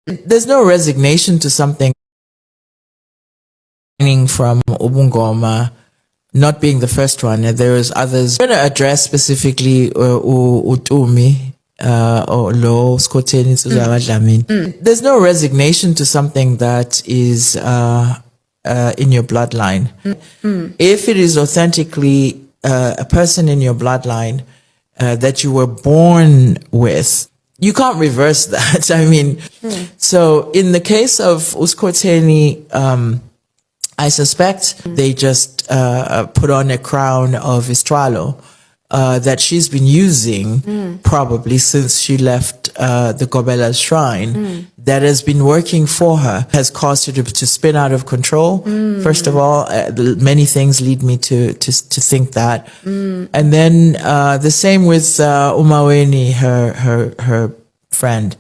There's no resignation to something from Ubungoma not being the first one. There is others. I'm going to address specifically Utumi or Lo Skoteni Dlamini. There's no resignation to something that is in your bloodline. If it is authentically a person in your bloodline that you were born with, you can't reverse that. I mean, so in the case of Uskoteni, I suspect they just put on a crown of Istralo that she's been using probably since she left the Gobela shrine. That has been working for her, has caused her to spin out of control. First of all, many things lead me to think that. And then the same with Umaweni, her friend.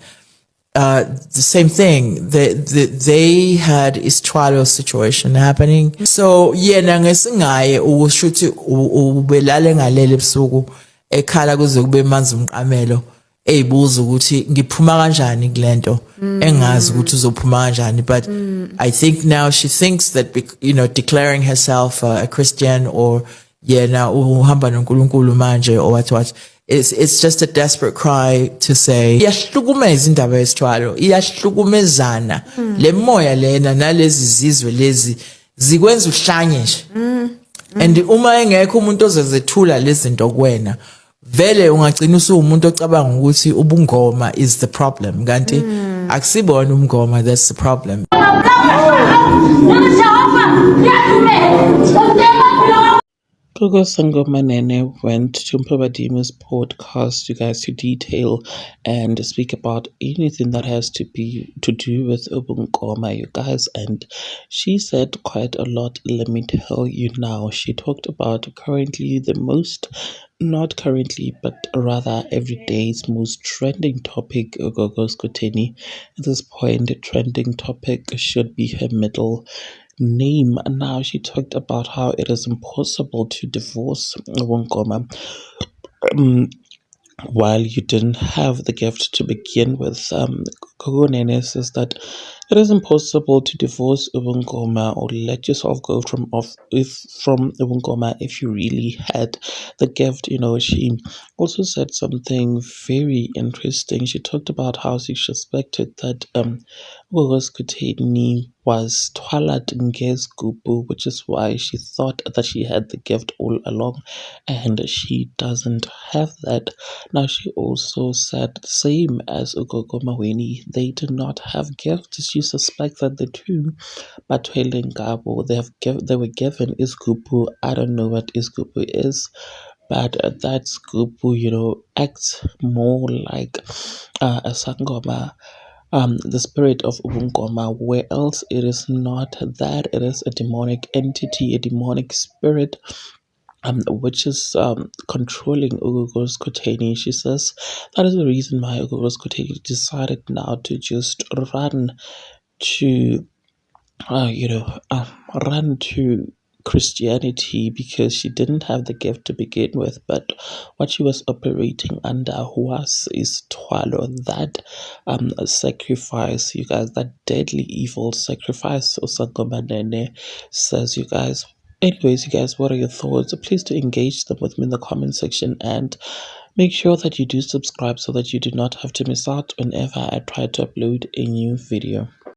The same thing. They had Istralo situation happening. So yena ngesingaye ukushuthi ubelale ngaleli busuku ekhala kuze kube manzi umqamelo eyibuza ukuthi ngiphuma kanjani kulento engazi ukuthi uzophuma kanjani. But I think now she thinks that declaring herself a Christian or yena uhamba noNkulunkulu manje or what. It's just a desperate cry to say iyahlukumeza indaba yesithwalo, iyahlukumezana le moya lena nalezi zizwe lezi zikwenza uhlanye nje. And uma engekho umuntu ozezethula lezi zinto kuwena, vele ungagcina umuntu ocabanga ukuthi ubungoma is the problem, kanti akusibona umngoma that's the problem. Gogo Sangomanene went to Mpabadima's podcast, you guys, to detail and speak about anything that has to do with Ubungoma, you guys, and she said quite a lot. Let me tell you now. She talked about currently not currently, but rather every day's most trending topic, Gogo Skoteni. At this point, the trending topic should be her middle name. Now she talked about how it is impossible to divorce Wongoma while you didn't have the gift to begin with. Gogo Nene says that it is impossible to divorce Ubungoma or let yourself go from Ubungoma if you really had the gift. She also said something very interesting. She talked about how she suspected that Skoteni was Twala Ngezgubu, which is why she thought that she had the gift all along, and she doesn't have that. Now, she also said, same as Ugogo Maweni, they do not have gifts. She suspects that the two, but Ngabo, they were given Isgubu. I don't know what Isgubu is, but that Skubu, acts more like a Sangoma, the spirit of Ubungoma, where else it is not that. It is a demonic entity, a demonic spirit, which is controlling Ugogo Skoteni. She says that is the reason why Ugogo Skoteni decided now to just run to, run to Christianity, because she didn't have the gift to begin with, but what she was operating under was Twalo, that sacrifice, you guys, that deadly evil sacrifice. Osangomanene says, you guys. Anyways, you guys, what are your thoughts? Please do engage them with me in the comment section, and make sure that you do subscribe so that you do not have to miss out whenever I try to upload a new video.